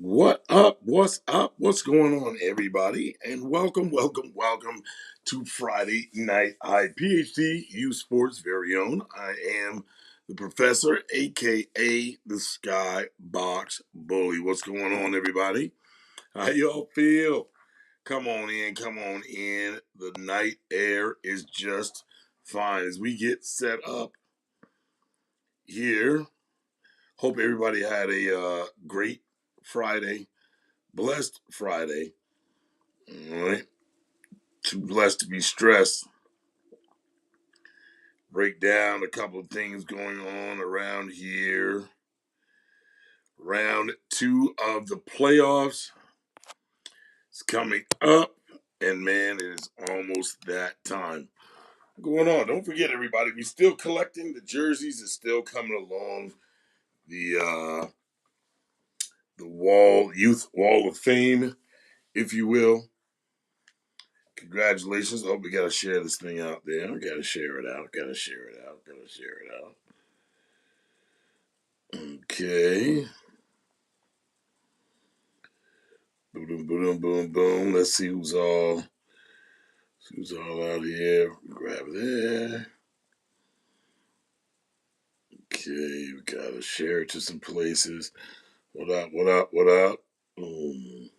What up? What's up? What's going on, everybody? And welcome to Friday Night High, PhD U Sports very own. I am the professor, aka the Skybox Bully. What's going on, everybody? How y'all feel? Come on in, come on in. The night air is just fine as we get set up here. Hope everybody had a great Friday. Blessed Friday. All right. Too blessed to be stressed. Break down a couple of things going on around here. Round 2 of the playoffs is coming up. And man, it is almost that time. Going on. Don't forget, everybody, we still collecting the jerseys. Is still coming along. The youth wall of fame, if you will. Congratulations. Oh, we gotta share this thing out there. I gotta share it out. Okay. Boom, boom, boom, boom. Let's see who's all out here. Grab that. Okay, we gotta share it to some places. What up? Boom, boom,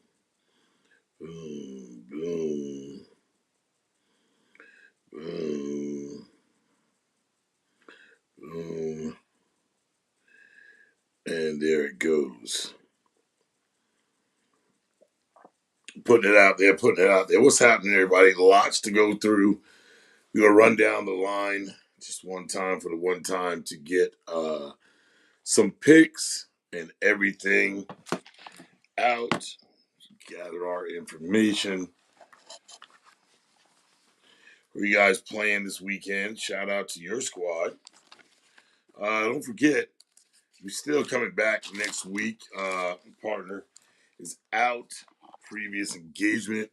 boom, boom, boom. And there it goes. Putting it out there. What's happening, everybody? Lots to go through. We're gonna run down the line just one time for the one time to get some picks and everything out. Gather our information. Who you guys playing this weekend? Shout out to your squad. Don't forget, we're still coming back next week. Partner is out. Previous engagement.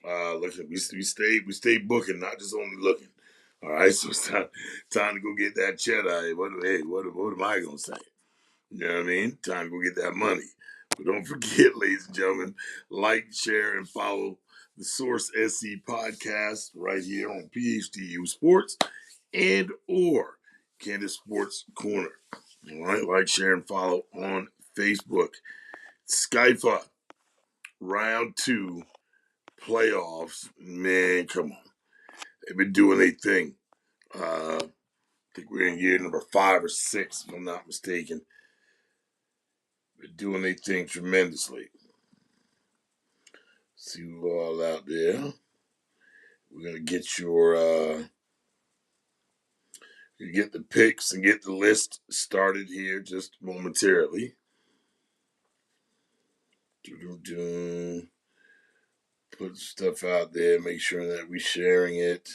Looking, we stayed booking, not just only looking. All right, so it's time to go get that cheddar. What am I gonna say? You know what I mean? Time to go get that money. But don't forget, ladies and gentlemen, like, share, and follow the Source SC podcast right here on PhDU Sports and or Kansas Sports Corner. All right, like, share, and follow on Facebook. Skyfa, round 2, playoffs. Man, come on. They've been doing their thing. I think we're in year number 5 or 6, if I'm not mistaken. They're doing their thing tremendously. See you all out there. We're gonna get get the picks and get the list started here just momentarily. Put stuff out there, make sure that we're sharing it.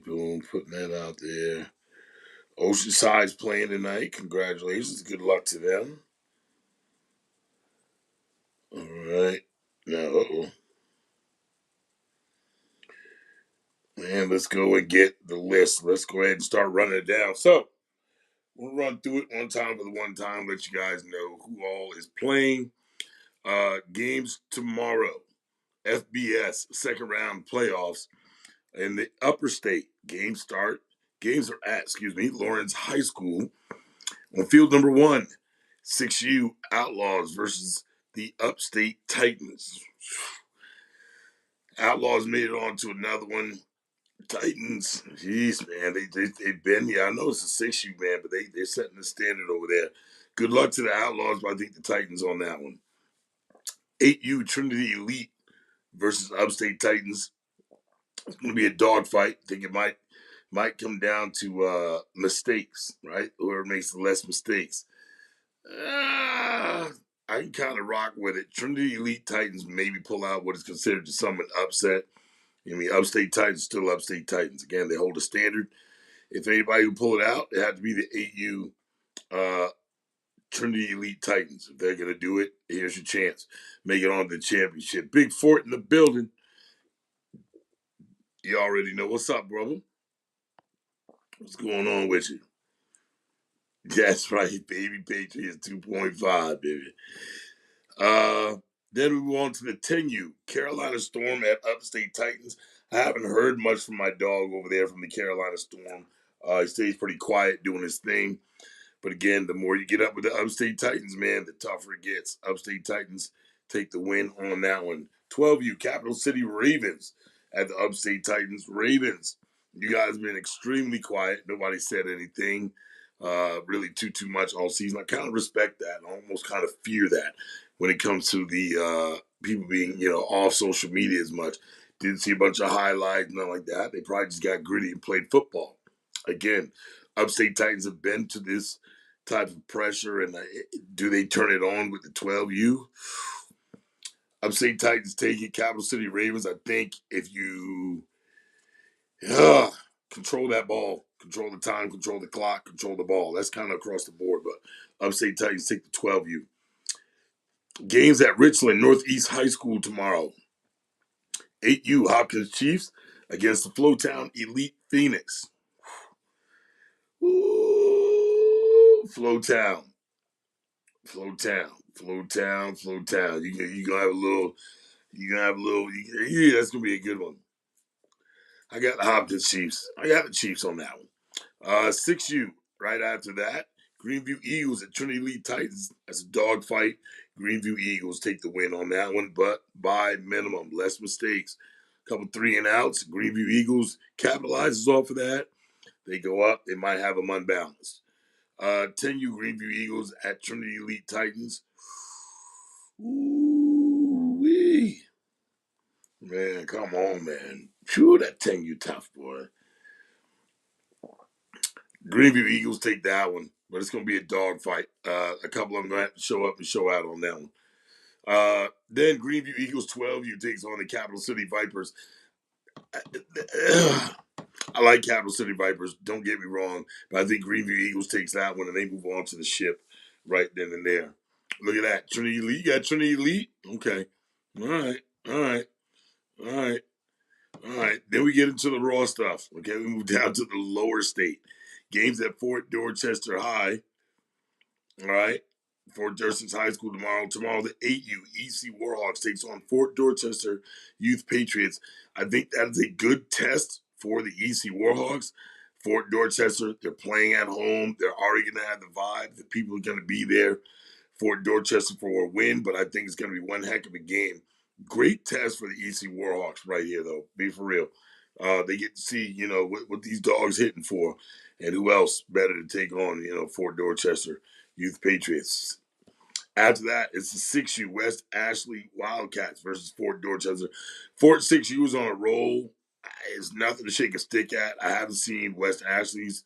Boom, putting that out there. Oceanside's playing tonight. Congratulations. Good luck to them. All right. Now, Man, let's go and get the list. Let's go ahead and start running it down. So, we'll run through it one time for the one time, let you guys know who all is playing. Games tomorrow. FBS, second round playoffs in the upper state. Games are at, Lawrence High School. On field number 1, 6U Outlaws versus the Upstate Titans. Outlaws made it on to another one. Titans, jeez, man, they've been. Yeah, I know it's a 6U, man, but they're setting the standard over there. Good luck to the Outlaws, but I think the Titans on that one. 8U Trinity Elite versus Upstate Titans. It's going to be a dogfight. I think it might come down to mistakes, right? Whoever makes the less mistakes. I can kind of rock with it. Trinity Elite Titans maybe pull out what is considered to some an upset. I mean, Upstate Titans still Upstate Titans. Again, they hold a standard. If anybody who pull it out, it had to be the 8U Trinity Elite Titans. If they're going to do it, here's your chance. Make it on to the championship. Big Fort in the building. You already know what's up, brother. What's going on with you? That's right, baby. Patriots 2.5, baby. Uh, then we move on to the 10U. Carolina Storm at Upstate Titans. I haven't heard much from my dog over there from the Carolina Storm. He stays pretty quiet doing his thing. But again, the more you get up with the Upstate Titans, man, the tougher it gets. Upstate Titans take the win on that one. 12U, Capital City Ravens at the Upstate Titans. Ravens, you guys have been extremely quiet. Nobody said anything really too much all season. I kind of respect that. I almost kind of fear that when it comes to the people being, off social media as much. Didn't see a bunch of highlights, nothing like that. They probably just got gritty and played football. Again, Upstate Titans have been to this type of pressure, and do they turn it on with the 12U? Upstate Titans take it. Capital City Ravens, I think if you control that ball, control the time, control the clock, control the ball. That's kind of across the board, but Upstate Titans take the 12U. Games at Richland Northeast High School tomorrow. 8U Hopkins Chiefs against the Flowtown Elite Phoenix. Ooh, Flowtown. Flowtown. You gonna have a little. Yeah, that's gonna be a good one. I got the Hopkins Chiefs. I got the Chiefs on that one. 6U right after that. Greenview Eagles at Trinity Elite Titans. That's a dogfight. Greenview Eagles take the win on that one, but by minimum, less mistakes. Couple 3-and-outs. Greenview Eagles capitalizes off of that. They go up. They might have them unbalanced. 10U Greenview Eagles at Trinity Elite Titans. Ooh wee. Man, come on, man. Phew, that 10U tough, boy. Greenview Eagles take that one, but it's going to be a dogfight. A couple of them going to have to show up and show out on that one. Then Greenview Eagles 12U takes on the Capital City Vipers. I like Capital City Vipers, don't get me wrong, but I think Greenview Eagles takes that one and they move on to the ship right then and there. Look at that. Trinity Elite. You got Trinity Elite? Okay. All right. All right. All right. All right. Then we get into the raw stuff. Okay. We move down to the lower state. Games at Fort Dorchester High. All right. Fort Dorchester High School tomorrow. Tomorrow, the 8U EC Warhawks takes on Fort Dorchester Youth Patriots. I think that is a good test for the EC Warhawks. Fort Dorchester, they're playing at home. They're already going to have the vibe. The people are going to be there. Fort Dorchester for a win, but I think it's going to be one heck of a game. Great test for the EC Warhawks right here, though. Be for real. They get to see, what these dogs hitting for, and who else better to take on, Fort Dorchester Youth Patriots. After that, it's the 6U West Ashley Wildcats versus Fort Dorchester. Fort 6U is on a roll. It's nothing to shake a stick at. I haven't seen West Ashley's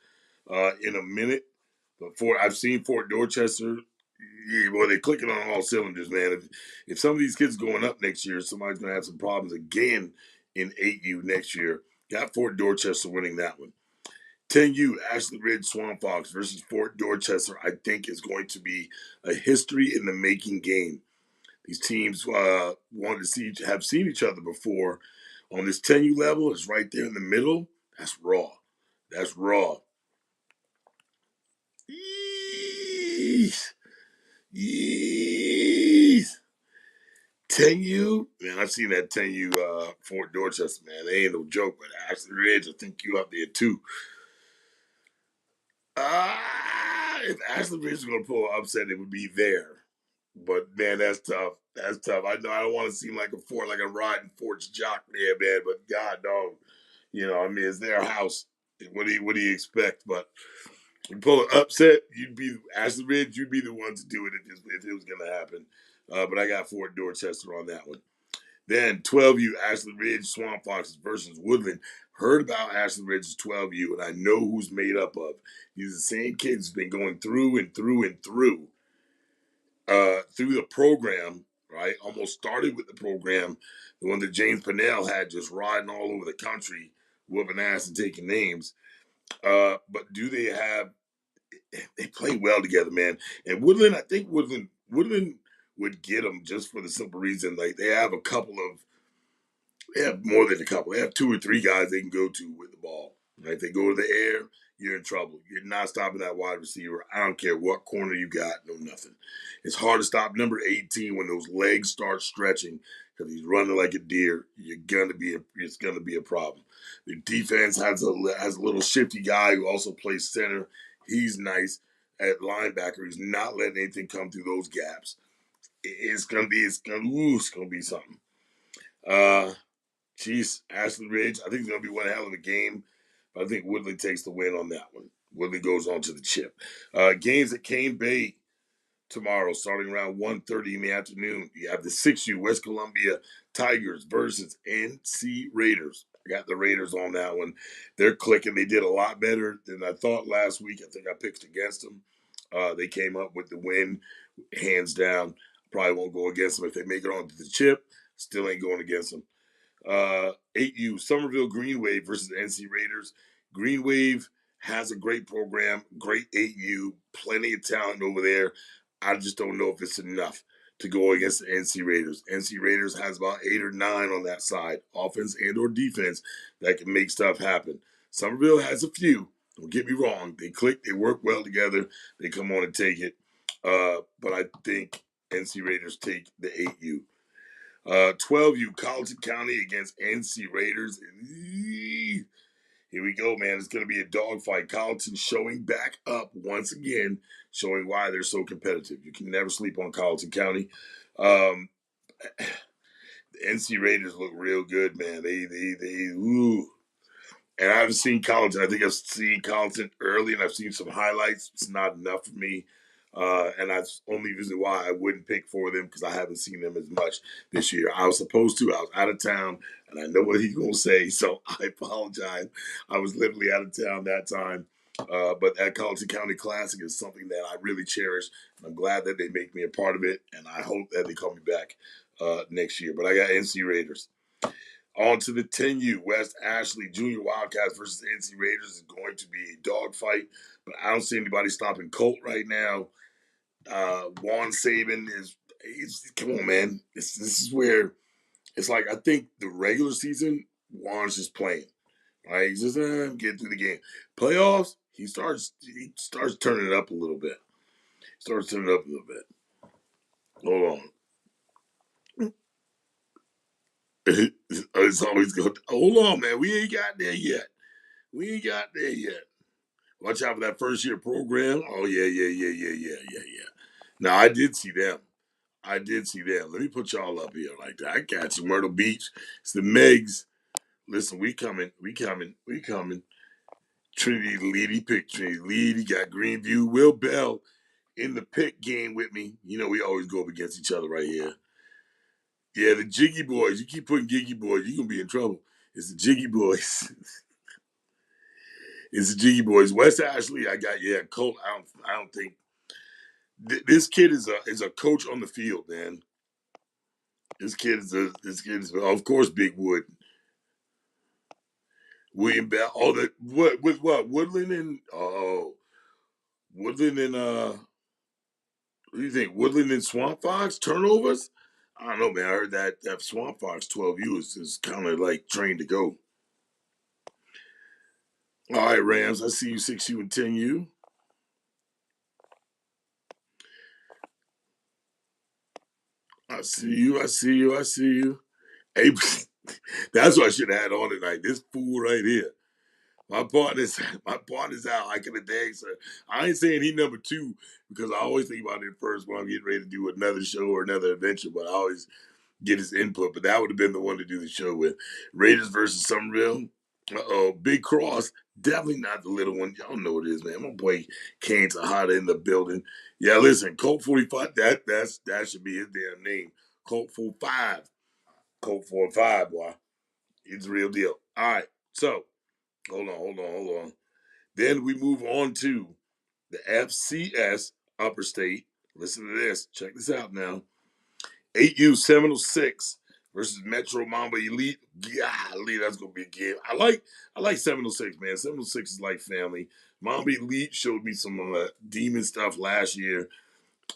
in a minute, but I've seen Fort Dorchester. Yeah, boy, they're clicking on all cylinders, man. If some of these kids going up next year, somebody's going to have some problems again in 8U next year. Got Fort Dorchester winning that one. 10U Ashley Ridge Swamp Fox versus Fort Dorchester, I think, is going to be a history in the making game. These teams wanted to have seen each other before. On this 10U level, it's right there in the middle. That's raw. That's raw. Yeesh. Yeesh. 10U, man, I've seen that 10U Fort Dorchester, man. They ain't no joke, but Ashley Ridge, I think you up there too. If Ashley Ridge is going to pull an upset, it would be there. But man, that's tough. That's tough. I know I don't want to seem like I'm riding Fort's jock there, man. But God, dog, it's their house. What do you expect? But you pull an upset, you'd be Ashley Ridge. You'd be the one to do it if it was going to happen. But I got Fort Dorchester on that one. Then 12U Ashley Ridge Swamp Foxes versus Woodland. Heard about Ashley Ridge's 12U, and I know who's made up of. These are the same kids who've been going through and through and through the program, right? Almost started with the program, the one that James Pennell had just riding all over the country, whooping ass and taking names. But do they have? They play well together, man. And Woodland, I think Woodland would get them just for the simple reason, like they have a couple of, they have more than a couple. They have two or three guys they can go to with the ball. Right? If they go to the air, you're in trouble. You're not stopping that wide receiver. I don't care what corner you got, no nothing. It's hard to stop number 18 when those legs start stretching because he's running like a deer. It's gonna be a problem. The defense has a little shifty guy who also plays center. He's nice at linebacker. He's not letting anything come through those gaps. It's gonna be something. Uh, Chiefs, Ashland Ridge. I think it's gonna be one hell of a game. But I think Woodley takes the win on that one. Woodley goes on to the chip. Games at Cane Bay tomorrow, starting around 1:30 in the afternoon. You have the 6U West Columbia Tigers versus NC Raiders. I got the Raiders on that one. They're clicking. They did a lot better than I thought last week. I think I picked against them. They came up with the win, hands down. Probably won't go against them if they make it onto the chip. Still ain't going against them. 8U Somerville Green Wave versus NC Raiders. Green Wave has a great program, great 8U, plenty of talent over there. I just don't know if it's enough to go against the NC Raiders. NC Raiders has about 8 or 9 on that side, offense and or defense, that can make stuff happen. Somerville has a few. Don't get me wrong. They click, they work well together, they come on and take it. But I think NC Raiders take the 8U. 12U Carleton County against NC Raiders. Here we go, man. It's going to be a dogfight. Carleton showing back up once again, showing why they're so competitive. You can never sleep on Carleton County. Um, the NC Raiders look real good, man. Ooh. And I haven't seen Carleton. I think I've seen Carleton early, and I've seen some highlights. It's not enough for me. And that's only reason why I wouldn't pick for them because I haven't seen them as much this year. I was supposed to. I was out of town, and I know what he's going to say, so I apologize. I was literally out of town that time. But that Carleton County Classic is something that I really cherish, and I'm glad that they make me a part of it, and I hope that they call me back next year. But I got NC Raiders. On to the 10U West Ashley Junior Wildcats versus NC Raiders is going to be a dogfight, but I don't see anybody stopping Colt right now. Juan Saban come on, man. This is where it's like I think the regular season, Juan's just playing. Right? He's just getting through the game. Playoffs, he starts turning it up a little bit. Hold on. It's always good. Hold on, man. We ain't got there yet. Watch out for that first year program. Oh yeah. Now I did see them. Let me put y'all up here like that. I got you, Myrtle Beach. It's the Megs. Listen, we coming. Trinity Leedy pick Trinity Leedy. Got Greenview. Will Bell in the pick game with me. You know we always go up against each other right here. Yeah, the Jiggy Boys. You keep putting Giggy Boys, you're gonna be in trouble. It's the Jiggy Boys. It's the Jiggy Boys. West Ashley, I got Colt. I don't think this kid is a coach on the field, man. This kid is of course Big Wood. William Bell. Oh, that what with what? Woodland and what do you think? Woodland and Swamp Fox turnovers? I don't know, man. I heard that Swamp Fox 12U is kind of like trained to go. All right, Rams. I see you 6U and 10U. I see you. Hey, that's what I should have had on tonight. This fool right here. My partner's out. I could have dang sir. I ain't saying he number 2 because I always think about it first when I'm getting ready to do another show or another adventure, but I always get his input. But that would have been the one to do the show with. Raiders versus Somerville. Big Cross. Definitely not the little one. Y'all know what it is, man. My boy Kane Tejada in the building. Yeah, listen, Colt 45, that should be his damn name. Colt 45. Colt 45, boy. It's the real deal. All right. So, hold on. Then we move on to the FCS Upper State. Listen to this. Check this out now. 8U 706 versus Metro Mamba Elite. Golly, that's gonna be a game. I like 706, man. 706 is like family. Mamba Elite showed me some demon stuff last year.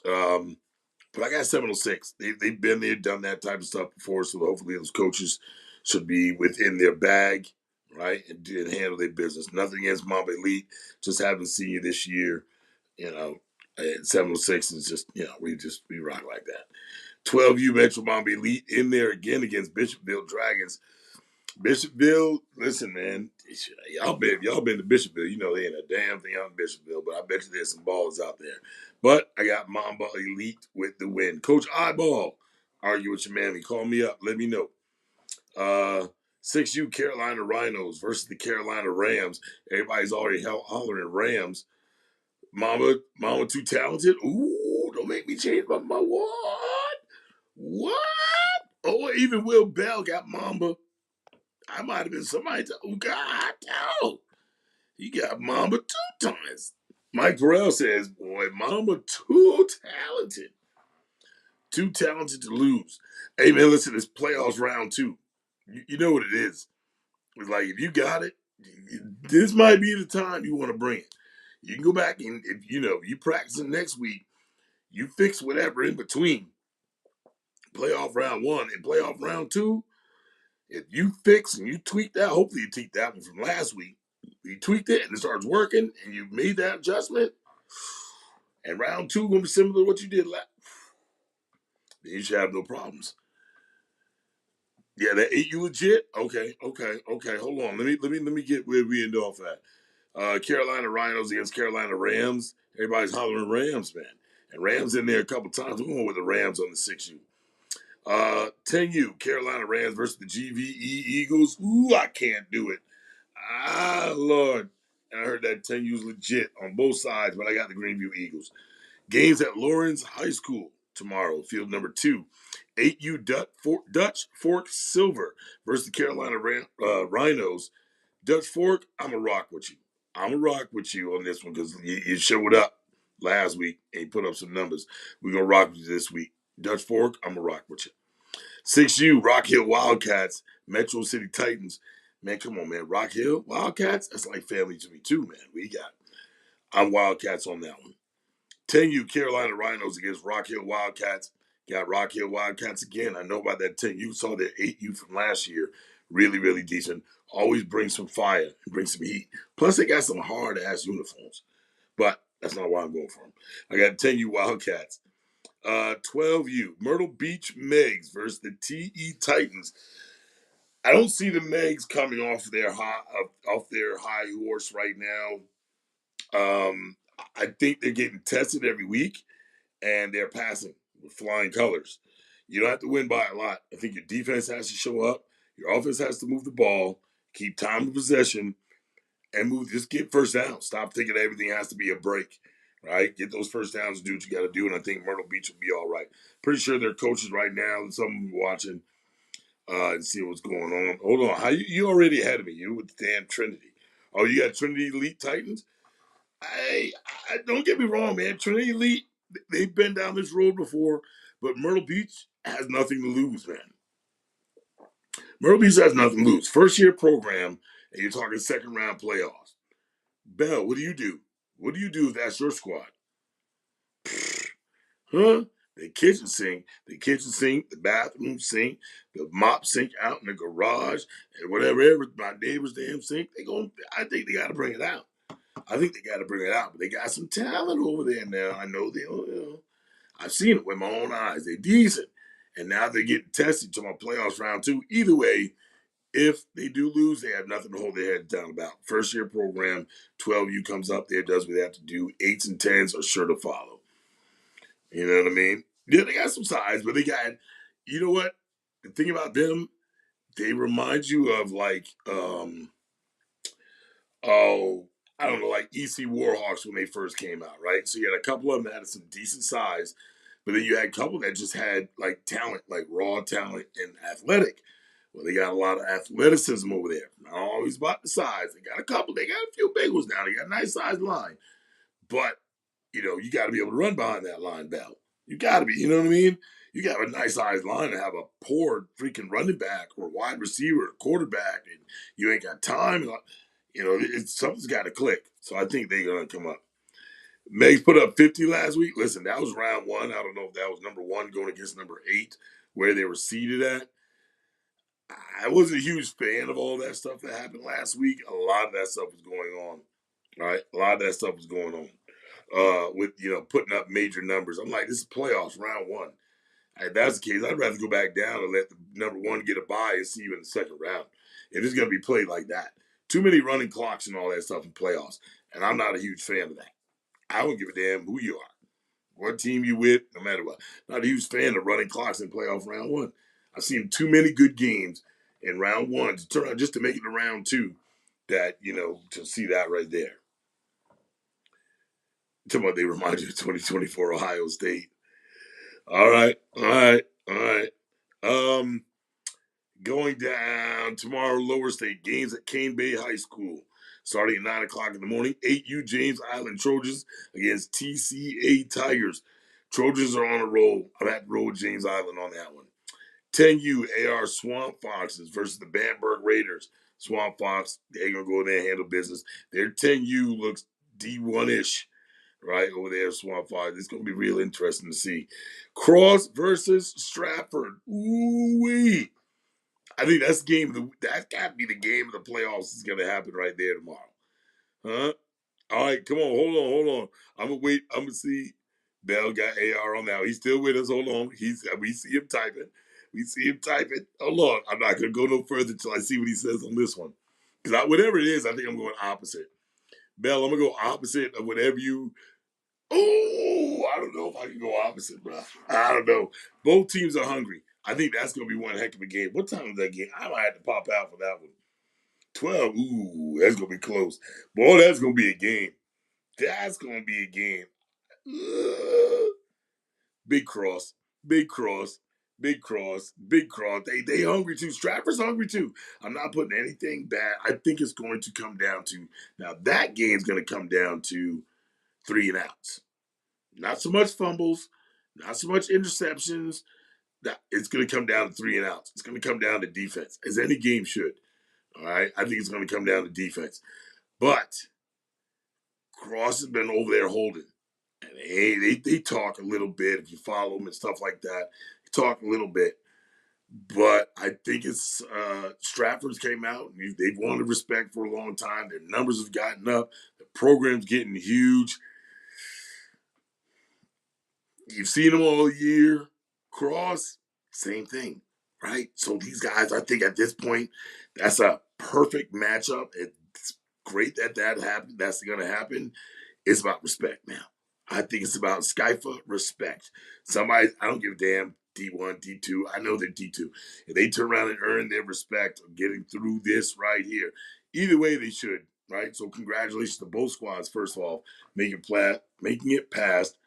But I got 706. They've been there, done that type of stuff before, so hopefully those coaches should be within their bag, right, and handle their business. Nothing against Mamba Elite, just haven't seen you this year. You know, and 706 is just, we rock like that. 12U Metro Mamba Elite in there again against Bishopville Dragons. Bishopville, listen, man, y'all been to Bishopville, you know they ain't a damn thing out in Bishopville, but I bet you there's some ballers out there. But I got Mamba Elite with the win. Coach Eyeball, argue with your mammy. Call me up. Let me know. 6U Carolina Rhinos versus the Carolina Rams. Everybody's already hollering Rams. Mama too talented. Ooh, don't make me change my what? What? Oh, even Will Bell got Mamba. I might have been somebody. Oh God, no! He got Mamba 2 times. Mike Burrell says, "Boy, Mamba too talented to lose." Hey man, listen, it's playoffs round 2. You know what it is. It's like if you got it, this might be the time you want to bring it. You can go back and if you practice it next week, you fix whatever in between playoff round 1 and playoff round 2. If you fix and you tweak that, hopefully you tweaked that one from last week. You tweaked it and it starts working and you made that adjustment, and round 2 gonna be similar to what you did last. Then you should have no problems. Yeah, that ain't you legit? Okay. Hold on. Let me get where we end off at. Carolina Rhinos against Carolina Rams. Everybody's hollering Rams, man. And Rams in there a couple times. We're going with the Rams on the 6U. 10U, Carolina Rams versus the GVE Eagles. Ooh, I can't do it. Ah, Lord. And I heard that 10U's legit on both sides, but I got the Greenview Eagles. Games at Lawrence High School tomorrow, field number 2. 8U Dutch Fork Silver versus the Carolina Rhinos. Dutch Fork, I'm going to rock with you. I'm going to rock with you on this one because you showed up last week and you put up some numbers. We're going to rock with you this week. Dutch Fork, I'm going to rock with you. 6U, Rock Hill Wildcats, Metro City Titans. Man, come on, man. Rock Hill Wildcats, that's like family to me too, man. I'm Wildcats on that one. 10U, Carolina Rhinos against Rock Hill Wildcats. Got Rock Hill Wildcats again. I know about that 10U. Saw that 8U from last year. Really, really decent. Always bring some fire and bring some heat. Plus, they got some hard-ass uniforms. But that's not why I'm going for them. I got 10U Wildcats. 12U, Myrtle Beach Megs versus the TE Titans. I don't see the Megs coming off their high horse right now. I think they're getting tested every week, and they're passing with flying colors. You don't have to win by a lot. I think your defense has to show up. Your offense has to move the ball, keep time of possession, and move. Just get first down. Stop thinking everything has to be a break. Right? Get those first downs, do what you got to do, and I think Myrtle Beach will be all right. Pretty sure their coaches right now, some of them watching, and see what's going on. Hold on, how you already ahead of me? You with the damn Trinity? Oh, you got Trinity Elite Titans. I don't get me wrong, man. Trinity Elite, they've been down this road before, but Myrtle Beach has nothing to lose, man. Myrtle Beach has nothing to lose. First year program, and you're talking second round playoffs. Bell, what do you do? What do you do if that's your squad? Huh? The kitchen sink, the bathroom sink, the mop sink out in the garage, and whatever my neighbor's damn sink. I think they got to bring it out. But they got some talent over there now. I know I've seen it with my own eyes. They're decent, and now they're getting tested to my playoffs round 2. Either way, if they do lose, they have nothing to hold their head down about. First year program, 12U comes up there, does what they have to do. 8s and 10s are sure to follow. You know what I mean? Yeah, they got some size, but you know what? The thing about them, they remind you of oh, I don't know, like EC Warhawks when they first came out, right? So you had a couple of them that had some decent size, but then you had a couple that just had like talent, like raw talent and athletic. Well, they got a lot of athleticism over there. Not always about the size. They got a few big ones now. They got a nice sized line. But, you got to be able to run behind that line, Bell. You got to be, you know what I mean? You got a nice sized line to have a poor freaking running back or wide receiver or quarterback, and you ain't got time. Something's got to click. So I think they're going to come up. Megs put up 50 last week. Listen, that was round 1. I don't know if that was number 1 going against number 8, where they were seeded at. I wasn't a huge fan of all that stuff that happened last week. A lot of that stuff was going on. Right, a lot of that stuff was going on. With putting up major numbers. I'm like, this is playoffs, round one. If that's the case, I'd rather go back down and let the number one get a bye and see you in the second round. If it's going to be played like that, too many running clocks and all that stuff in playoffs, and I'm not a huge fan of that. I don't give a damn who you are, what team you with, no matter what. Not a huge fan of running clocks in playoff round one. I've seen too many good games in round one to turn out just to make it to round two. That to see that right there. Talking about they remind you of 2024 Ohio State. All right, all right, all right. Um, Going down tomorrow, Lower State games at Cane Bay High School, starting at 9 o'clock in the morning. 8U James Island Trojans against TCA Tigers. Trojans are on a roll. I'm at roll with James Island on that one. 10U AR Swamp Foxes versus the Bamberg Raiders. Swamp Fox, they're gonna go in there and handle business. Their 10U looks D1-ish right over there, Swamp Fox. It's going to be real interesting to see. Cross versus Stratford. Ooh-wee. I think that's the game of that got to be the game of the playoffs. Is going to happen right there tomorrow. Huh? All right, come on, hold on. I'm gonna wait. I'm gonna see. Bell got AR on now. He's still with us. Hold on. We see him typing. We see him typing. Hold on. I'm not gonna go no further until I see what he says on this one. Because whatever it is, I think I'm going opposite. Bell, I'm gonna go opposite of whatever you. Oh, I don't know if I can go opposite, bro. I don't know. Both teams are hungry. I think that's going to be one heck of a game. What time is that game? I might have to pop out for that one. 12. Ooh, that's going to be close. Boy, that's going to be a game. That's going to be a game. Big cross. Big cross. Big cross. Big cross. They hungry too. Stratford's hungry too. I'm not putting anything bad. I think it's going to come down to now that game's going to come down to 3 and outs. Not so much fumbles, not so much interceptions. It's going to come down to 3 and outs. It's going to come down to defense, as any game should. All right, I think it's going to come down to defense. But Cross has been over there holding, and they talk a little bit if you follow them and stuff like that. They talk a little bit, but I think it's Stratford's came out. They've wanted respect for a long time. Their numbers have gotten up. The program's getting huge. You've seen them all year. Cross, same thing, right? So these guys, I think at this point, that's a perfect matchup. It's great that happened. That's going to happen. It's about respect now. I think it's about Skyfa respect. Somebody, I don't give a damn. D1, D2. I know they're D2. If they turn around and earn their respect of getting through this right here, either way they should, right? So congratulations to both squads, first of all, making it past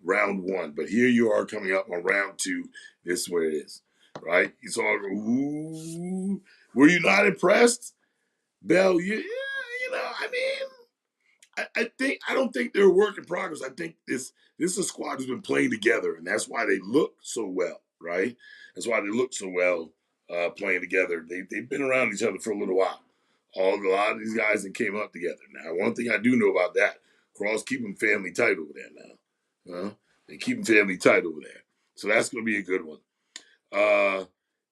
round one. But here you are coming up on round two. This is where it is, right? You saw, ooh, were you not impressed? Bell, I mean, I don't think they're a work in progress. I think this is a squad who's been playing together, and that's why they look so well, right? That's why they look so well playing together. They've been around each other for a little while. A lot of these guys that came up together. Now, one thing I do know about that, Cross keeping family tight over there now. They keep them family tight over there. So that's going to be a good one.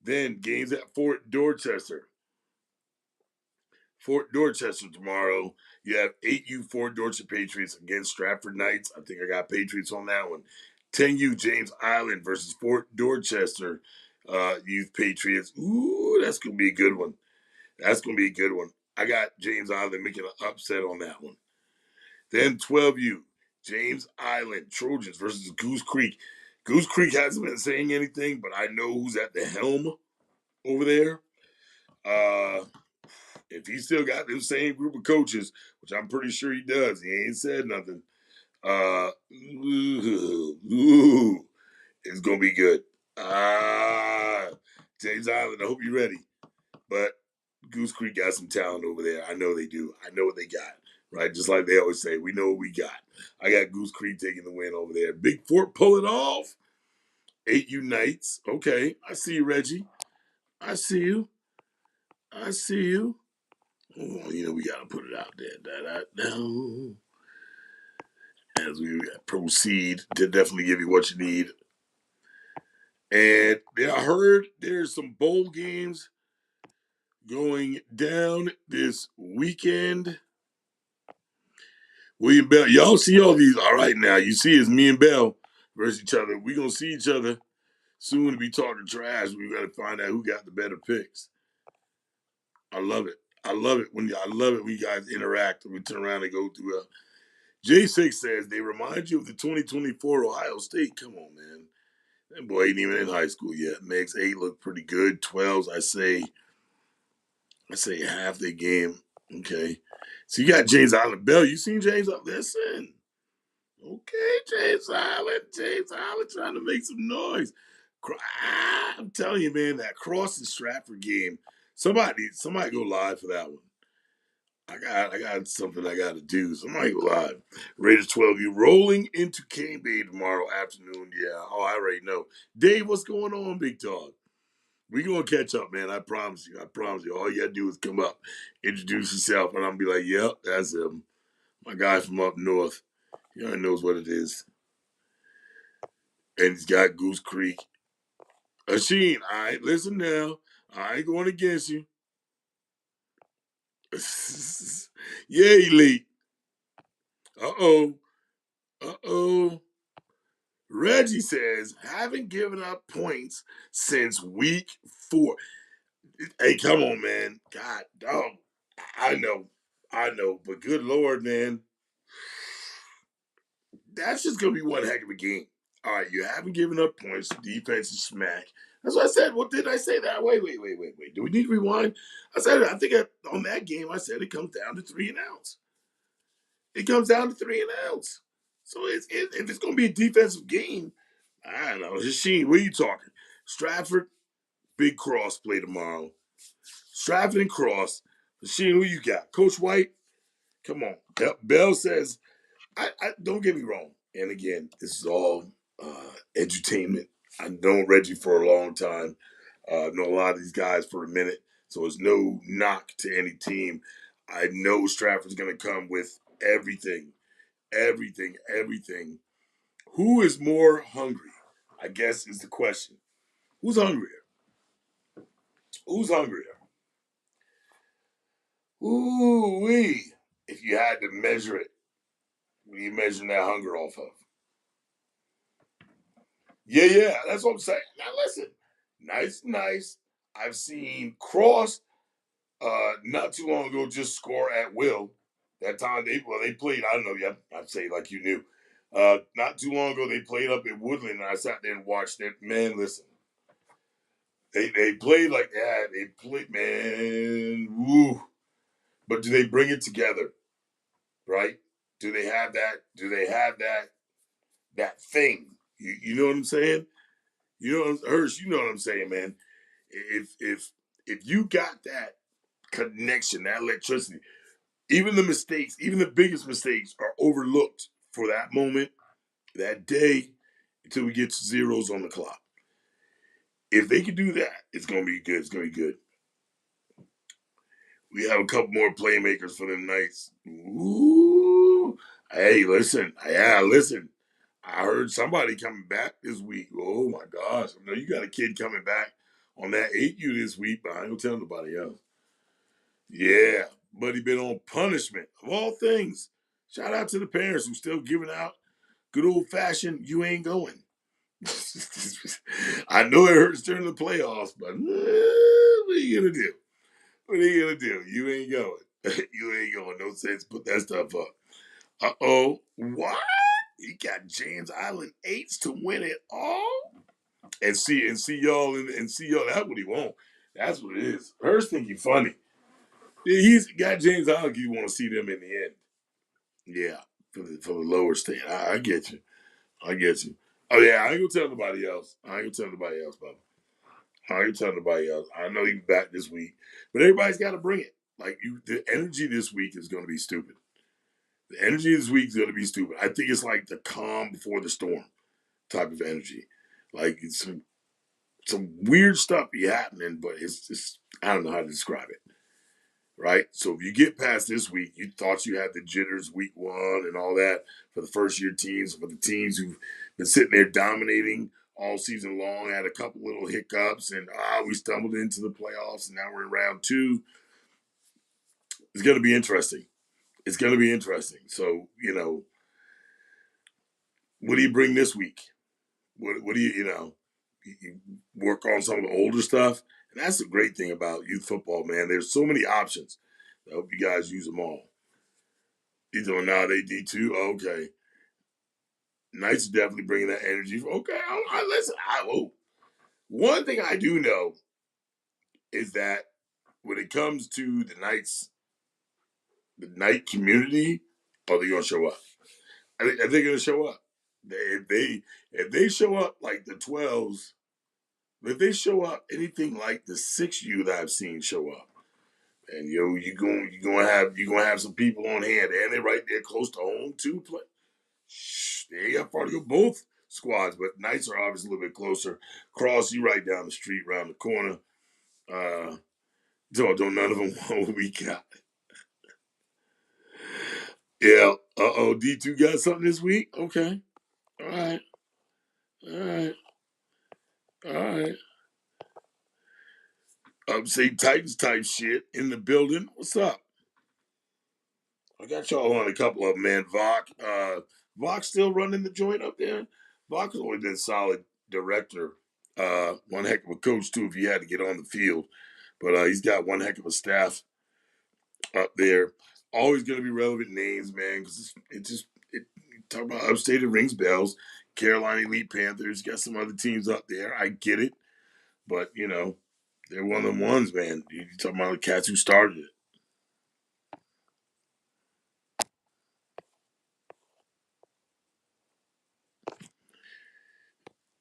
Then games at Fort Dorchester. Fort Dorchester tomorrow. You have 8U Fort Dorchester Patriots against Stratford Knights. I think I got Patriots on that one. 10U James Island versus Fort Dorchester Youth Patriots. Ooh, that's going to be a good one. That's going to be a good one. I got James Island making an upset on that one. Then 12U James Island Trojans versus Goose Creek. Goose Creek hasn't been saying anything, but I know who's at the helm over there. If he still got the same group of coaches, which I'm pretty sure he does, he ain't said nothing. It's gonna be good. James Island, I hope you're ready. But Goose Creek got some talent over there. I know they do. I know what they got. Right? Just like they always say, we know what we got. I got Goose Creek taking the win over there. Big Fort pulling off. 8U Knights. Okay. I see you, Reggie. I see you. I see you. Oh, we got to put it out there. As we proceed to definitely give you what you need. And I heard there's some bowl games going down this weekend. William Bell, y'all see all these. All right, now you see it's me and Bell versus each other. We gonna see each other soon to be talking trash. We gotta find out who got the better picks. I love it. I love it when you guys interact and we turn around and go through. J6 says they remind you of the 2024 Ohio State. Come on, man. That boy ain't even in high school yet. Makes 8 look pretty good. 12s, I say half the game. Okay. So you got James Island Bell. You seen James? Listen. Okay, James Island. James Island trying to make some noise. I'm telling you, man, that Cross and Stratford game. Somebody go live for that one. I got something I got to do. Somebody go live. Raiders 12, you rolling into Cane Bay tomorrow afternoon. Yeah. Oh, I already know. Dave, what's going on, big dog? We gonna catch up, man. I promise you. I promise you. All you gotta do is come up, introduce yourself, and I'm be like, "Yep, that's him, my guy from up north. He already knows what it is." And he's got Goose Creek. Asheen, all right, listen now. I ain't going against you. Yeah, elite. Uh oh. Reggie says, haven't given up points since week 4. Hey, come on, man. God, dog. I know, but good Lord, man. That's just going to be one heck of a game. All right, you haven't given up points. Defense is smack. That's what I said. What did I say that? Wait. Do we need to rewind? I think on that game, I said it comes down to 3 and outs. It comes down to 3 and outs. So if it's going to be a defensive game, I don't know. Hasheen, what are you talking? Stratford, Big Cross play tomorrow. Stratford and Cross. Hasheen, who you got? Coach White? Come on. Bell says, I don't get me wrong. And again, this is all edutainment. I've known Reggie for a long time. I've known a lot of these guys for a minute. So it's no knock to any team. I know Stratford's going to come with everything. Everything. Who is more hungry? I guess is the question. Who's hungrier? Who's hungrier? Ooh-wee. If you had to measure it, what are you measuring that hunger off of? Yeah, that's what I'm saying. Now listen, nice. I've seen Cross not too long ago just score at will. That time they played, I don't know, yeah, I'd say like you knew. Not too long ago they played up at Woodland and I sat there and watched it. Man, listen. They played like that. They played, man, woo. But do they bring it together? Right? Do they have that? Do they have that thing? You know what I'm saying? You know, Hirsch, you know what I'm saying, man. If you got that connection, that electricity, even the biggest mistakes are overlooked for that moment, that day, until we get to zeros on the clock. If they can do that, it's gonna be good. It's gonna be good. We have a couple more playmakers for them nights. Ooh. Hey, listen. Yeah, listen. I heard somebody coming back this week. Oh my gosh. I know you got a kid coming back on that 8U this week, but I ain't gonna tell nobody else. Yeah, but he been on punishment of all things. Shout out to the parents who still giving out good old fashioned you ain't going. I know it hurts during the playoffs, but what are you gonna do? What are you gonna do? You ain't going. You ain't going. No sense. Put that stuff up. What? He got James Island eights to win it all, and see y'all and see y'all. That's what he want. That's what it is. Hurst think he funny. Yeah, he's got James Island. You want to see them in the end? Yeah, for the lower state. I get you. I get you. Oh yeah, I ain't gonna tell nobody else. Bubba. I ain't telling nobody else. I know he's back this week, but everybody's got to bring it. Like the energy this week is going to be stupid. The energy this week is going to be stupid. I think it's like the calm before the storm type of energy. Like it's some weird stuff be happening, but it's just I don't know how to describe it. Right? So if you get past this week, you thought you had the jitters week 1 and all that for the first year teams, for the teams who've been sitting there dominating all season long. Had a couple little hiccups, and we stumbled into the playoffs, and now we're in round two. It's going to be interesting. It's going to be interesting. So, what do you bring this week? What do you work on some of the older stuff? And that's the great thing about youth football, man. There's so many options. I hope you guys use them all. You doing now? They D2? Okay. Knights are definitely bringing that energy. Okay, listen. One thing I do know is that when it comes to the Knights, the Knight community, they're gonna show up. I think they're gonna show up. If they show up like the 12s, if they show up anything like the 6U that I've seen show up, and you're gonna have some people on hand, and they're right there close to home too. They got part of both squads, but Knights are obviously a little bit closer. Cross, you right down the street, around the corner. Don't none of them want what we got. Yeah. D2 got something this week? Okay. All right. All right. All right. Say Titans type shit in the building. What's up? I got y'all on a couple of them, man. Vok still running the joint up there. Vok has always been a solid director. One heck of a coach too if he had to get on the field. But he's got one heck of a staff up there. Always going to be relevant names, man, because talk about upstate, it rings bells. Carolina Elite Panthers, got some other teams up there. I get it. But, they're one of them ones, man. You talking about the cats who started it.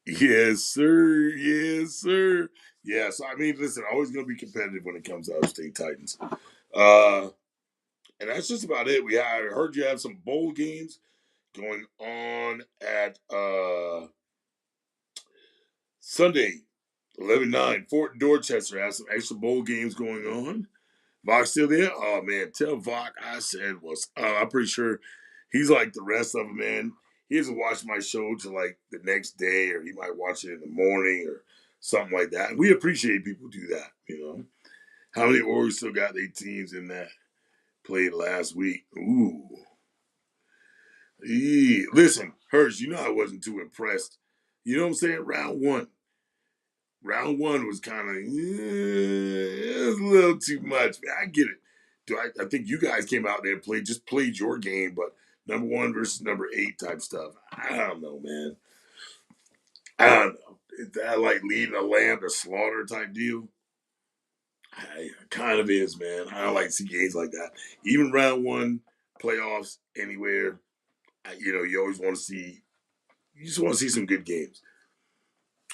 Yes, sir. Yes, sir. Yeah, so I mean, listen, always going to be competitive when it comes to upstate Titans. And that's just about it. I heard you have some bowl games going on at Sunday, 11-9. Fort Dorchester has some extra bowl games going on. Vok still there? Oh, man. Tell Vok I said I'm pretty sure he's like the rest of them, man. He doesn't watch my show till like the next day, or he might watch it in the morning or something like that. And we appreciate people do that. How many Warriors still got their teams in that played last week? Ooh. Listen, Hirsch, I wasn't too impressed. You know what I'm saying? Round one was kind of it was a little too much. I get it. I think you guys came out there and played your game, but number one versus number 8 type stuff. I don't know, man. I don't know. Is that like leading a lamb to slaughter type deal? Kind of is, man. I don't like to see games like that. Even round one playoffs anywhere, you always want to see. You just want to see some good games.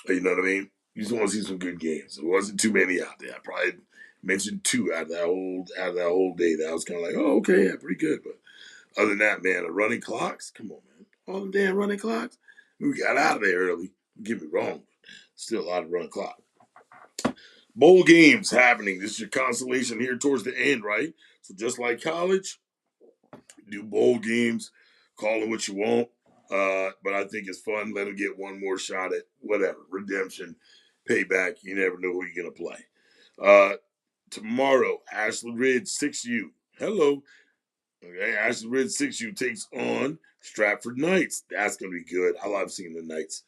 You know what I mean? You just want to see some good games. There wasn't too many out there. I probably mentioned 2 out of that whole day. That I was kind of like, oh, okay, yeah, pretty good. But other than that, man, the running clocks. Come on, man. All them damn running clocks. We got out of there early. Don't get me wrong. Still a lot of running clock. Bowl games happening. This is your consolation here towards the end, right? So just like college, do bowl games, call it what you want. But I think it's fun. Let them get one more shot at whatever redemption, payback. You never know who you're gonna play. Tomorrow, Ashland Ridge 6U. Hello. Okay, Ashland Ridge 6U takes on Stratford Knights. That's gonna be good. I love seeing the Knights.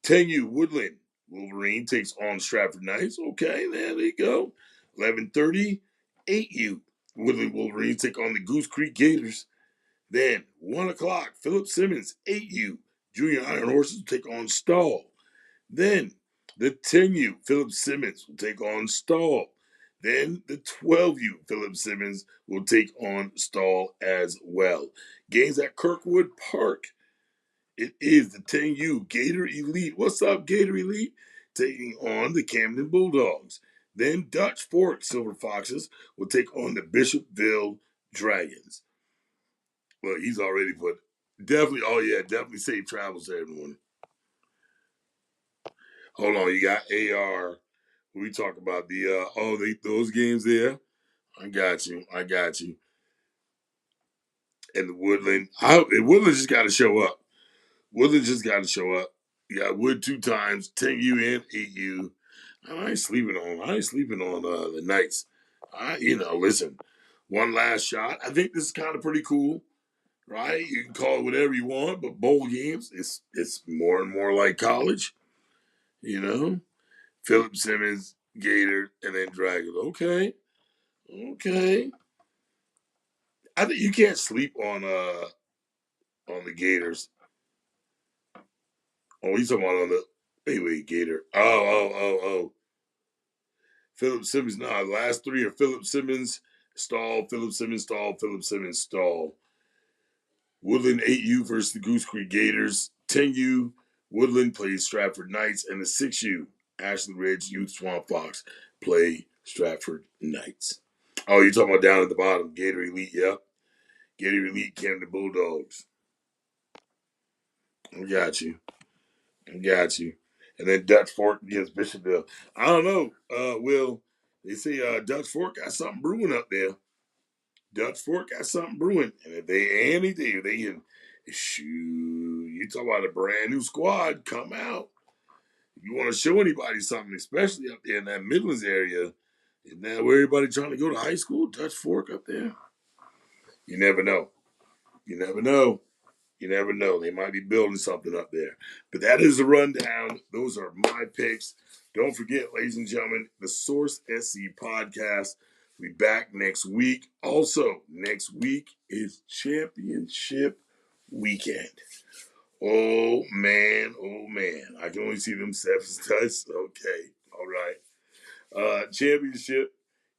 10U Woodland Wolverine takes on Stratford Knights. Okay, there you go. 11:30, 8U Woodland Wolverines take on the Goose Creek Gators. Then 1 o'clock, Philip Simmons 8U Junior Iron Horses will take on Stall. Then the 10U Philip Simmons will take on Stall. Then the 12U Philip Simmons will take on Stall as well. Games at Kirkwood Park. It is the 10U Gator Elite. What's up, Gator Elite? Taking on the Camden Bulldogs. Then Dutch Fork Silver Foxes will take on the Bishopville Dragons. Well, he's already put definitely. Oh yeah, definitely safe travels to everyone. Hold on, you got AR. We talk about those games there. I got you. And the Woodland. Woodland just got to show up. Woodland just got to show up. You got Wood 2 times, 10U and 8U. I ain't sleeping on the Knights. Listen, one last shot. I think this is kind of pretty cool, right? You can call it whatever you want, but bowl games, it's more and more like college, you know? Philip Simmons, Gator, and then Dragons. Okay. I think you can't sleep on the Gators. Oh, he's talking about on the wait, Gator. Oh. Philip Simmons. Nah, the last three are Philip Simmons, stall, Philip Simmons, stall, Philip Simmons, stall. Woodland 8U versus the Goose Creek Gators. 10U, Woodland plays Stratford Knights. And the 6U, Ashland Ridge Youth Swamp Fox play Stratford Knights. Oh, you're talking about down at the bottom. Gator Elite, yep. Gator Elite, Camden Bulldogs. I got you. And then Dutch Fork against Bishopville. I don't know, Will. They say Dutch Fork got something brewing up there. Dutch Fork got something brewing. And if they can, shoot, you talk about a brand new squad, come out. If you want to show anybody something, especially up there in that Midlands area, isn't that where everybody trying to go to high school? Dutch Fork up there? You never know. You never know. You never know. They might be building something up there. But that is the rundown. Those are my picks. Don't forget, ladies and gentlemen, the Source SC podcast. We'll be back next week. Also, next week is championship weekend. Oh, man. I can only see them sevens touch. Okay. All right. Championship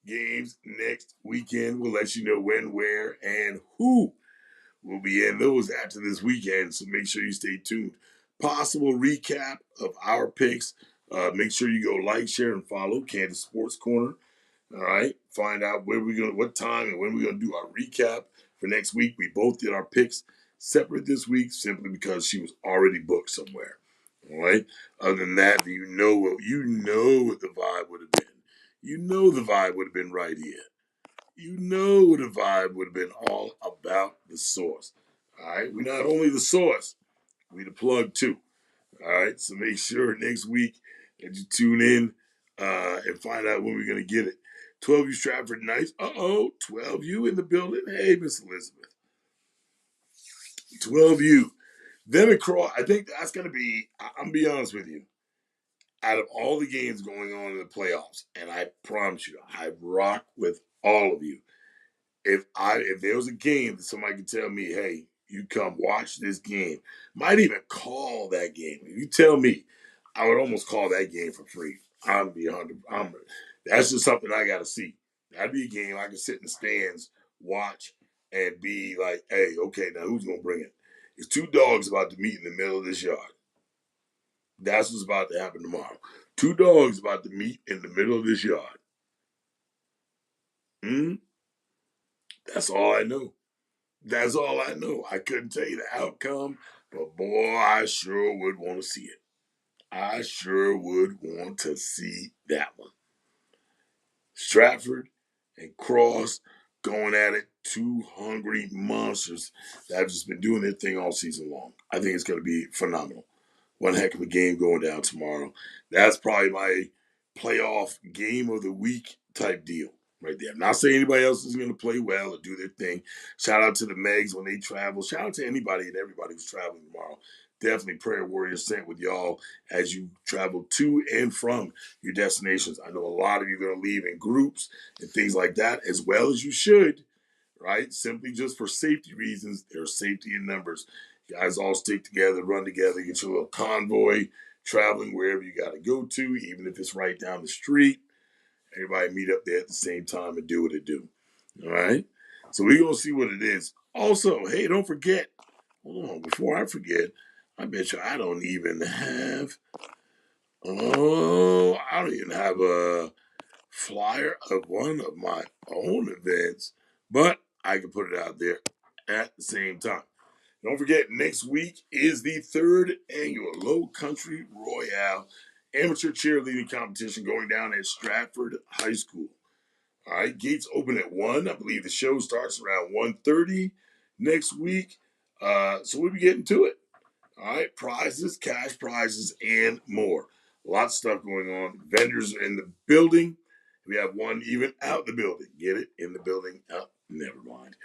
games next weekend. We'll let you know when, where, and who. We'll be in those after this weekend, so make sure you stay tuned. Possible recap of our picks. Make sure you go like, share, and follow Kansas Sports Corner. All right. Find out what time and when we're gonna do our recap for next week. We both did our picks separate this week simply because she was already booked somewhere. All right. Other than that, you know what the vibe would have been. You know the vibe would have been right here. You know the vibe would have been all about the source. All right. We're not only the source, we the plug too. All right. So make sure next week that you tune in and find out when we're going to get it. 12U Stratford Knights. 12U in the building. Hey, Miss Elizabeth. 12U. Them across, I think that's going to be, I'm going to be honest with you, out of all the games going on in the playoffs, and I promise you, I rock with all of you. If there was a game that somebody could tell me, hey, you come watch this game, might even call that game. If you tell me, I would almost call that game for free. I'm be 100. That's just something I got to see. That'd be a game I could sit in the stands, watch, and be like, hey, okay, now who's gonna bring it? It's two dogs about to meet in the middle of this yard. That's what's about to happen tomorrow. Two dogs about to meet in the middle of this yard. Hmm? That's all I know. That's all I know. I couldn't tell you the outcome, but boy, I sure would want to see it. I sure would want to see that one. Stratford and Cross going at it. Two hungry monsters that have just been doing their thing all season long. I think it's going to be phenomenal. One heck of a game going down tomorrow. That's probably my playoff game of the week type deal right there. I'm not saying anybody else is going to play well or do their thing. Shout out to the Megs when they travel. Shout out to anybody and everybody who's traveling tomorrow. Definitely Prayer Warriors sent with y'all as you travel to and from your destinations. I know a lot of you are going to leave in groups and things like that, as well as you should, right? Simply just for safety reasons. There's safety in numbers. You guys all stick together, run together, get your little convoy traveling wherever you got to go to, even if it's right down the street. Everybody meet up there at the same time and do what it do. All right? So we're going to see what it is. Also, hey, don't forget. Hold on, before I forget, I bet you I don't even have. I don't even have a flyer of one of my own events, but I can put it out there at the same time. Don't forget, next week is the third annual Low Country Royale amateur cheerleading competition going down at Stratford High School. All right, gates open at 1. I believe the show starts around 1:30 next week. So we'll be getting to it. All right, prizes, cash prizes, and more. Lots of stuff going on. Vendors in the building. We have one even out the building. Get it? In the building. Oh, never mind.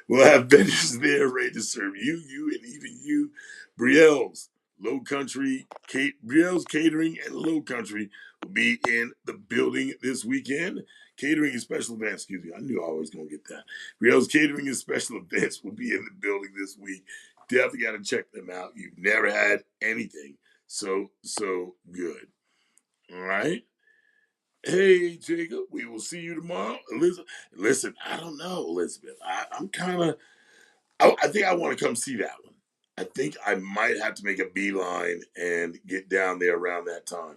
We'll have vendors there ready to serve you, and even you. Brielle's Low Country, Brielle's Catering and Low Country will be in the building this weekend. Catering and special events, excuse me. I knew I was going to get that. Brielle's Catering and special events will be in the building this week. Definitely got to check them out. You've never had anything so good. All right. Hey, Jacob, we will see you tomorrow. Elizabeth, listen, I don't know, Elizabeth. I'm kind of, I think I want to come see that one. I think I might have to make a beeline and get down there around that time.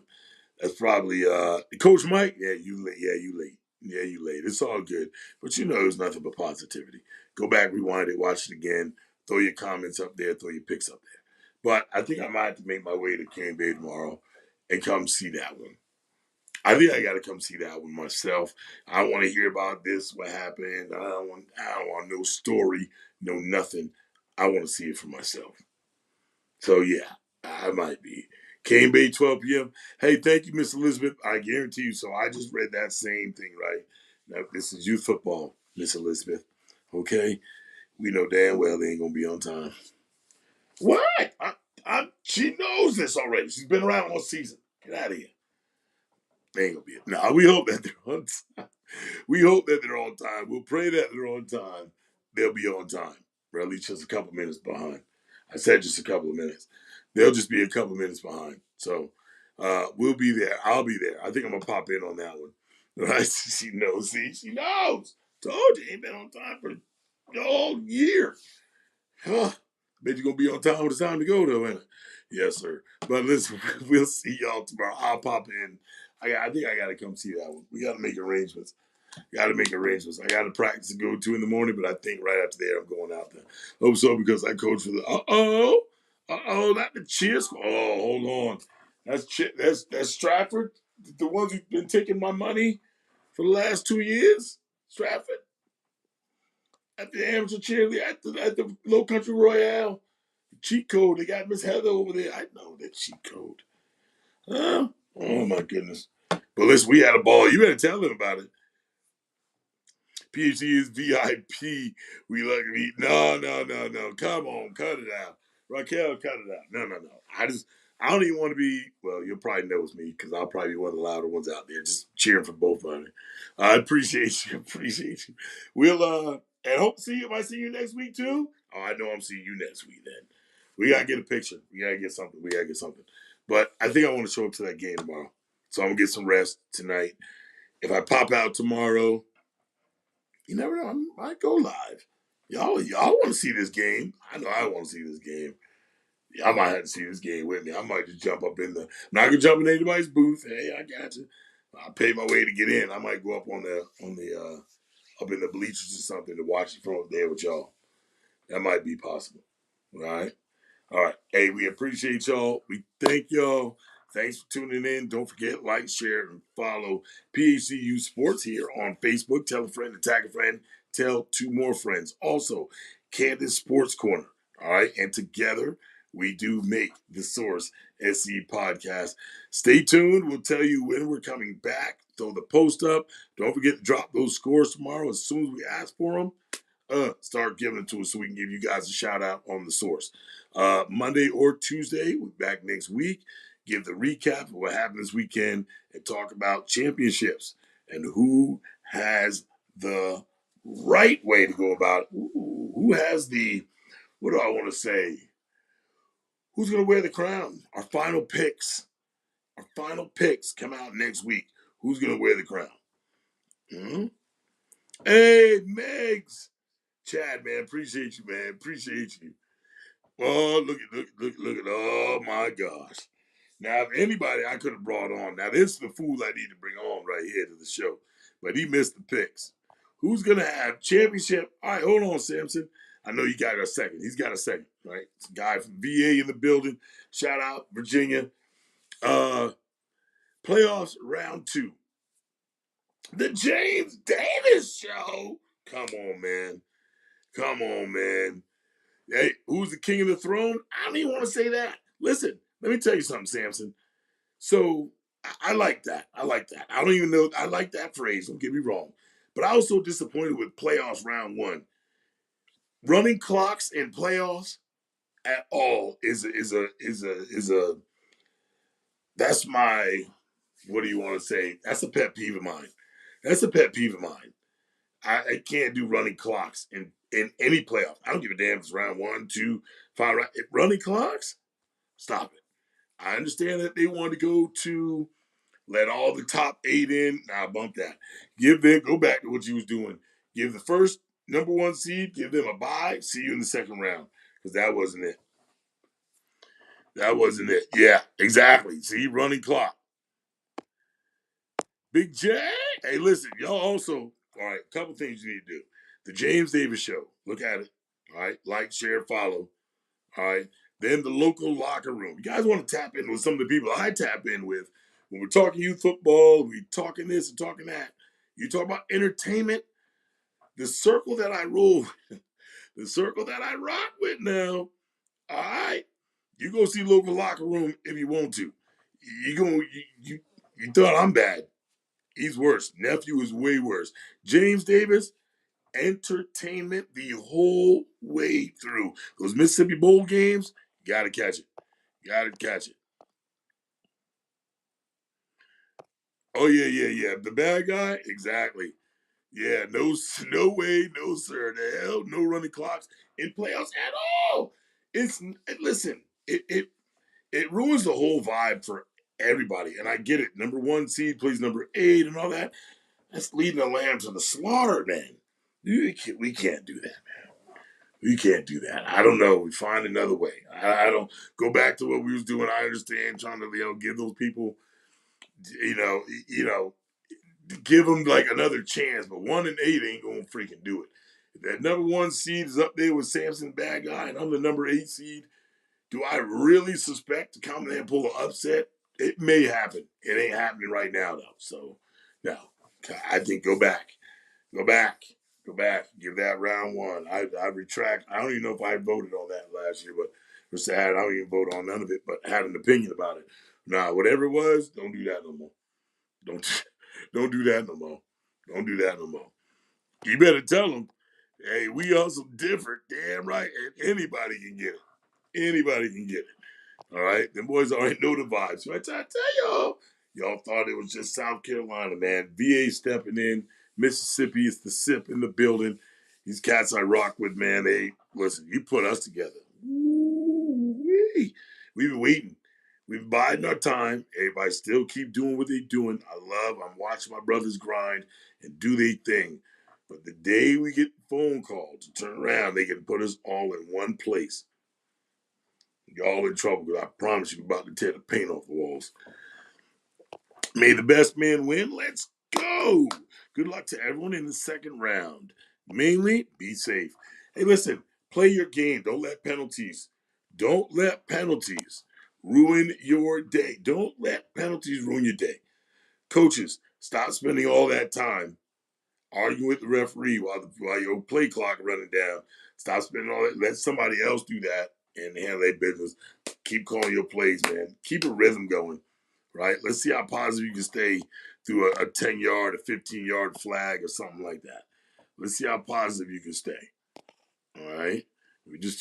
That's probably Coach Mike. Yeah, you late. Yeah, you late. Yeah, you late. It's all good. But you know it's nothing but positivity. Go back, rewind it, watch it again, throw your comments up there, throw your pics up there. But I think I might have to make my way to Cane Bay tomorrow and come see that one. I think I got to come see that one myself. I want to hear about this, what happened. I don't want no story, no nothing. I want to see it for myself. So yeah, I might be. Cane Bay, 12 p.m. Hey, thank you, Miss Elizabeth. I guarantee you. So I just read that same thing, right? Now, this is youth football, Miss Elizabeth. Okay? We know damn well they ain't going to be on time. What? She knows this already. She's been around all season. Get out of here. They ain't going to be it. No, we hope that they're on time. We hope that they're on time. We'll pray that they're on time. They'll be on time. Or at least just a couple minutes behind. I said just a couple of minutes. They'll just be a couple minutes behind. So we'll be there. I'll be there. I think I'm gonna pop in on that one. Right? She knows. See, she knows. Told you, ain't been on time for the whole year. Huh. Bet you're gonna be on time when it's time to go though, ain't it? Yes, sir. But listen, we'll see y'all tomorrow. I'll pop in. I think I gotta come see that one. We gotta make arrangements. Got to make arrangements. I got to practice to go to in the morning, but I think right after there I'm going out there. Hope so because I coach for the not the Cheers. Oh, hold on, that's Stratford, the ones who've been taking my money for the last 2 years. Stratford at the amateur cheerleader at the Low Country Royale. Cheat code. They got Miss Heather over there. I know that cheat code. Huh? Oh my goodness. But listen, we had a ball. You better tell them about it. PhD is VIP. We look at me. No. Come on, cut it out. Raquel, cut it out. No. I don't even want to be, well, you'll probably know it's me because I'll probably be one of the louder ones out there just cheering for both of them. I appreciate you. We'll, and hope to see you. If I see you next week too, oh, I know I'm seeing you next week then. We got to get a picture. We got to get something. But I think I want to show up to that game tomorrow. So I'm going to get some rest tonight. If I pop out tomorrow, you never know. I might go live. Y'all want to see this game? I know I want to see this game. Y'all might have to see this game with me. I might just jump up in the. I'm not gonna jump in anybody's booth. Hey, I got you. I pay my way to get in. I might go up on the up in the bleachers or something to watch it from up there with y'all. That might be possible. All right. All right. Hey, we appreciate y'all. We thank y'all. Thanks for tuning in. Don't forget, like, share, and follow PHCU Sports here on Facebook. Tell a friend, tag a friend, tell two more friends. Also, Candace Sports Corner. All right. And together, we do make the Source SC podcast. Stay tuned. We'll tell you when we're coming back. Throw the post up. Don't forget to drop those scores tomorrow as soon as we ask for them. Start giving it to us so we can give you guys a shout out on the Source. Monday or Tuesday, we'll be back next week. Give the recap of what happened this weekend and talk about championships and who has the right way to go about it. Who has the, what do I want to say? Who's going to wear the crown? Our final picks. Our final picks come out next week. Who's going to wear the crown? Mm-hmm. Hey, Megs. Chad, man, appreciate you, man. Appreciate you. Oh, look at, oh my gosh. Now, if anybody I could have brought on, now this is the fool I need to bring on right here to the show, but he missed the picks. Who's going to have championship? All right, hold on, Samson. I know you got a second. He's got a second, right? It's a guy from VA in the building. Shout out, Virginia. Playoffs round 2. The James Davis Show. Come on, man. Hey, who's the king of the throne? I don't even want to say that. Listen, let me tell you something, Samson. So I like that. I like that. I don't even know. I like that phrase. Don't get me wrong. But I was so disappointed with playoffs round one. Running clocks in playoffs at all is a that's my, what do you want to say? That's a pet peeve of mine. That's a pet peeve of mine. I can't do running clocks in any playoff. I don't give a damn if it's round one, two, five. Running clocks, stop it. I understand that they want to go to let all the top eight in. Nah, bump that. Give them, go back to what you was doing. Give the first number one seed, give them a bye. See you in the second round. Because that wasn't it. That wasn't it. Yeah, exactly. See, running clock. Big J. Hey, listen, y'all also, all right, a couple things you need to do. The James Davis Show. Look at it. All right. Like, share, follow. All right. Then the local locker room. You guys want to tap in with some of the people I tap in with when we're talking youth football, we talking this and talking that. You talk about entertainment. The circle that I roll, the circle that I rock with now. All right. You go see local locker room if you want to. You thought I'm bad. He's worse. Nephew is way worse. James Davis, entertainment the whole way through. Those Mississippi Bowl games, gotta catch it. Gotta catch it. Oh yeah, yeah, yeah. The bad guy, exactly. Yeah, no, no way, no sir. The hell, no running clocks in playoffs at all. It's listen, it ruins the whole vibe for everybody, and I get it. Number one seed plays number 8 and all that. That's leading the lamb to the slaughter, man. We can't do that. We can't do that. I don't know. We find another way. I don't go back to what we was doing. I understand trying to give those people, you know, you know, give them like another chance. But 1-8 ain't gonna freaking do it. If that number one seed is up there with Samson bad guy, and I'm the number 8 seed, do I really suspect to come in there and pull an upset? It may happen. It ain't happening right now though. So no, I think go back. Go back. Go back. Give that round one. I retract. I don't even know if I voted on that last year, but for sad, I don't even vote on none of it, but had an opinion about it. Nah, whatever it was, don't do that no more. Don't don't do that no more. Don't do that no more. You better tell them, hey, we also different. Damn right. And anybody can get it. Anybody can get it. All right, them boys already know the vibes. So I tell y'all thought it was just South Carolina, man. VA stepping in, Mississippi is the sip in the building. These cats I rock with, man. They listen. You put us together. Woo-wee. We've been waiting. We've been biding our time. Everybody still keep doing what they're doing. I'm watching my brothers grind and do their thing. But the day we get a phone call to turn around, they can put us all in one place. Y'all in trouble because I promise you, we're about to tear the paint off the walls. May the best man win. Let's go. Good luck to everyone in the second round. Mainly, be safe. Hey, listen, play your game. Don't let penalties ruin your day. Don't let penalties ruin your day. Coaches, stop spending all that time arguing with the referee while your play clock running down. Stop spending all that. Let somebody else do that and handle their business. Keep calling your plays, man. Keep a rhythm going, right? Let's see how positive you can stay through a 10-yard, a 15-yard flag or something like that. Let's see how positive you can stay. All right. We're just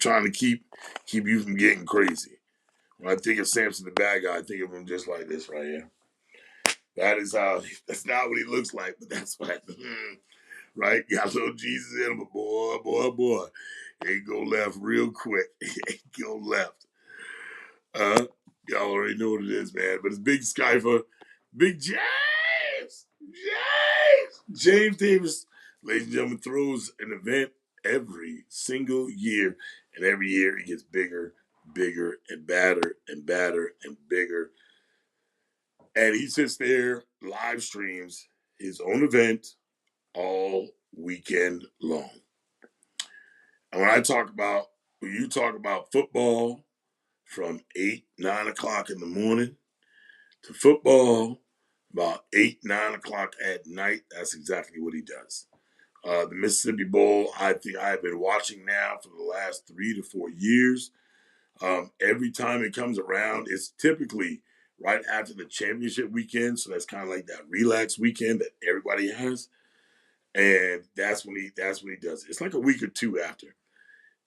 trying to keep you from getting crazy. When I think of Samson the bad guy, I think of him just like this right here. That's not what he looks like, but that's what right? Got a little Jesus in him, but boy, he go left real quick. He go left. Y'all already know what it is, man. But it's Big Skyfer, Big James Davis, ladies and gentlemen, throws an event every single year, and every year it gets bigger, bigger, and badder, and badder, and bigger. And he sits there, live streams his own event all weekend long. And when you talk about football from 8, 9 o'clock in the morning to football about 8, 9 o'clock at night, that's exactly what he does. The Mississippi Bowl, I think I have been watching now for the last 3 to 4 years. Every time it comes around, it's typically right after the championship weekend. So that's kind of like that relax weekend that everybody has. And that's when he does it. It's like a week or two after.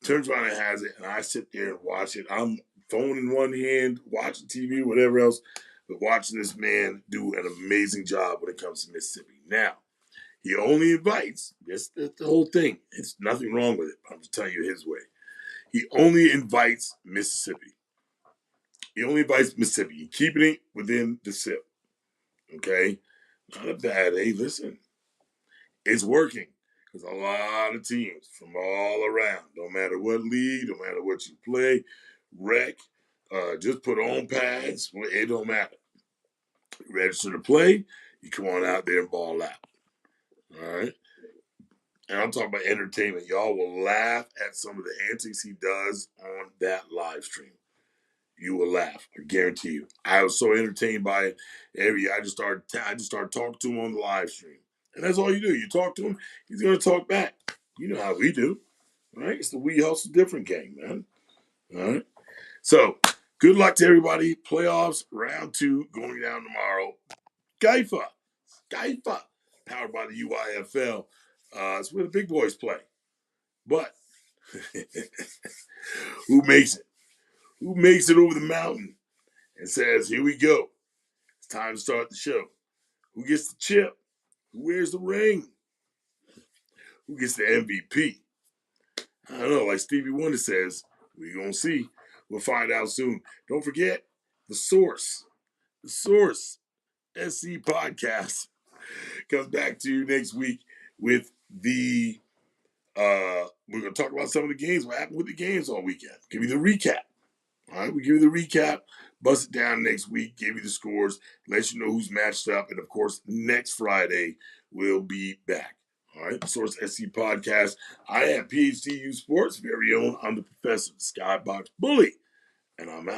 Turns around and has it, and I sit there and watch it. I'm phone in one hand, watching TV, whatever else, but watching this man do an amazing job when it comes to Mississippi. Now, he only invites, that's the whole thing. It's nothing wrong with it. I'm just telling you his way. He only invites Mississippi. He only invites Mississippi. He's keeping it within the SIP. Okay? Not a bad, hey, listen, it's working. Because a lot of teams from all around, no matter what league, no matter what you play, rec, just put on pads, it don't matter. Register to play, you come on out there and ball out. All right? And I'm talking about entertainment. Y'all will laugh at some of the antics he does on that live stream. You will laugh, I guarantee you. I was so entertained by it. I just started talking to him on the live stream. And that's all you do. You talk to him, he's gonna talk back. You know how we do. Right? It's the We Hustle Different game, man. All right. So good luck to everybody. Playoffs, round 2, going down tomorrow. Gaifa. Powered by the UIFL. It's where the big boys play. But who makes it? Who makes it over the mountain and says, here we go. It's time to start the show. Who gets the chip? Who wears the ring? Who gets the MVP? I don't know. Like Stevie Wonder says, we're going to see. We'll find out soon. Don't forget, The Source. The Source SC Podcast comes back to you next week with the we're going to talk about some of the games, what happened with the games all weekend. Give you the recap. All right, we give you the recap, bust it down next week, give you the scores, let you know who's matched up, and of course, next Friday we'll be back. All right, Source SC Podcast. I am PhD U Sports, very own. I'm the professor, Skybox Bully, and I'm out.